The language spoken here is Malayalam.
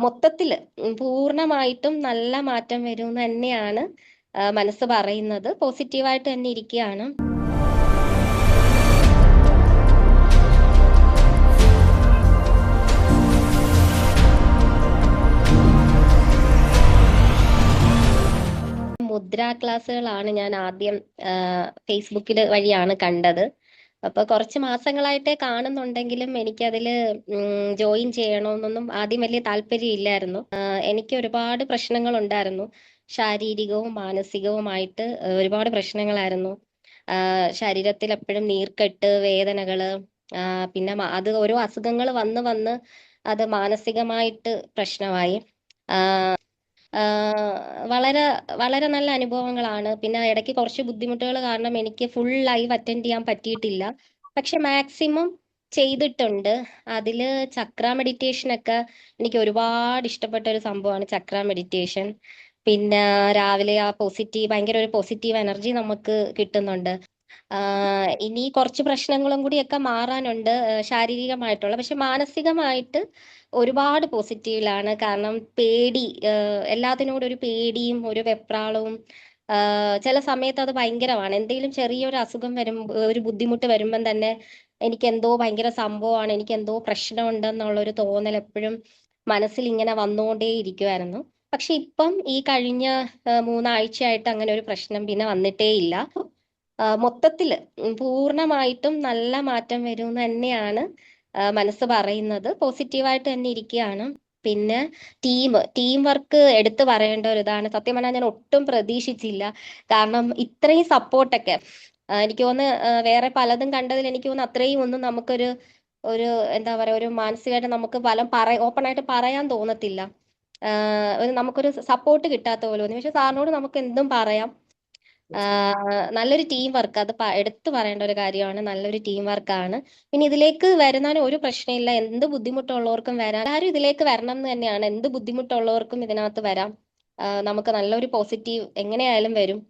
മൊത്തത്തില് പൂർണ്ണമായിട്ടും നല്ല മാറ്റം വരുമെന്ന് തന്നെയാണ് മനസ്സ് പറയുന്നത്. പോസിറ്റീവായിട്ട് തന്നെ ഇരിക്കുകയാണ്. മുദ്ര ക്ലാസ്സുകളാണ് ഞാൻ ആദ്യം ഫേസ്ബുക്കിൽ വഴിയാണ് കണ്ടത്. അപ്പൊ കുറച്ച് മാസങ്ങളായിട്ടേ കാണുന്നുണ്ടെങ്കിലും എനിക്കതില് ജോയിൻ ചെയ്യണമെന്നൊന്നും ആദ്യം വലിയ താല്പര്യം ഇല്ലായിരുന്നു. എനിക്ക് ഒരുപാട് പ്രശ്നങ്ങൾ ഉണ്ടായിരുന്നു. ശാരീരികവും മാനസികവുമായിട്ട് ഒരുപാട് പ്രശ്നങ്ങളായിരുന്നു. ശരീരത്തിൽ എപ്പോഴും നീർക്കെട്ട്, വേദനകള്, പിന്നെ അത് ഓരോ അസുഖങ്ങൾ വന്ന് വന്ന് അത് മാനസികമായിട്ട് പ്രശ്നമായി. വളരെ വളരെ നല്ല അനുഭവങ്ങളാണ്. പിന്നെ ഇടയ്ക്ക് കുറച്ച് ബുദ്ധിമുട്ടുകൾ കാരണം എനിക്ക് ഫുൾ ലൈവ് അറ്റൻഡ് ചെയ്യാൻ പറ്റിയിട്ടില്ല. പക്ഷെ മാക്സിമം ചെയ്തിട്ടുണ്ട്. അതില് ചക്ര മെഡിറ്റേഷൻ ഒക്കെ എനിക്ക് ഒരുപാട് ഇഷ്ടപ്പെട്ട ഒരു സംഭവമാണ് ചക്ര മെഡിറ്റേഷൻ. പിന്നെ രാവിലെ ആ ഭയങ്കര ഒരു പോസിറ്റീവ് എനർജി നമുക്ക് കിട്ടുന്നുണ്ട്. ഇനി കുറച്ച് പ്രശ്നങ്ങളും കൂടിയൊക്കെ മാറാനുണ്ട്, ശാരീരികമായിട്ടുള്ള. പക്ഷെ മാനസികമായിട്ട് ഒരുപാട് പോസിറ്റീവിലാണ്. കാരണം പേടി, എല്ലാത്തിനോടും ഒരു പേടിയും ഒരു വെപ്രാളവും, ചില സമയത്ത് അത് ഭയങ്കരമാണ്. എന്തെങ്കിലും ചെറിയൊരു അസുഖം ഒരു ബുദ്ധിമുട്ട് വരുമ്പം തന്നെ എനിക്ക് എന്തോ ഭയങ്കര സംഭവമാണ്, എനിക്ക് എന്തോ പ്രശ്നമുണ്ടെന്നുള്ള ഒരു തോന്നൽ എപ്പോഴും മനസ്സിൽ ഇങ്ങനെ വന്നുകൊണ്ടേ ഇരിക്കുമായിരുന്നു. പക്ഷെ ഇപ്പം ഈ കഴിഞ്ഞ 3 ആഴ്ചയായിട്ട് അങ്ങനെ ഒരു പ്രശ്നം പിന്നെ വന്നിട്ടേ ഇല്ല. മൊത്തത്തില് പൂർണ്ണമായിട്ടും നല്ല മാറ്റം വരുമെന്ന് തന്നെയാണ് മനസ്സ് പറയുന്നത്. പോസിറ്റീവായിട്ട് തന്നെ ഇരിക്കുകയാണ്. പിന്നെ ടീം വർക്ക് എടുത്തു പറയേണ്ട ഒരു ഇതാണ്. സത്യം പറഞ്ഞാൽ ഞാൻ ഒട്ടും പ്രതീക്ഷിച്ചില്ല. കാരണം ഇത്രയും സപ്പോർട്ടൊക്കെ എനിക്ക് തോന്നുന്നു, വേറെ പലതും കണ്ടതിൽ എനിക്ക് തോന്നുന്നു അത്രയും ഒന്നും നമുക്കൊരു ഒരു എന്താ പറയാ, ഒരു മാനസികമായിട്ട് നമുക്ക് ഓപ്പൺ ആയിട്ട് പറയാൻ തോന്നത്തില്ല. നമുക്കൊരു സപ്പോർട്ട് കിട്ടാത്ത പോലെ തോന്നി. പക്ഷെ സാറിനോട് നമുക്ക് എന്തും പറയാം. നല്ലൊരു ടീം വർക്ക്, അത് എടുത്തു പറയേണ്ട ഒരു കാര്യമാണ്. നല്ലൊരു ടീം വർക്കാണ്. പിന്നെ ഇതിലേക്ക് വരുന്നതിന് ഒരു പ്രശ്നമില്ല. എന്ത് ബുദ്ധിമുട്ടുള്ളവർക്കും വരാം. എല്ലാവരും ഇതിലേക്ക് വരണം എന്ന് തന്നെയാണ്. എന്ത് ബുദ്ധിമുട്ടുള്ളവർക്കും ഇതിനകത്ത് വരാം. നമുക്ക് നല്ലൊരു പോസിറ്റീവ് എങ്ങനെയായാലും വരും.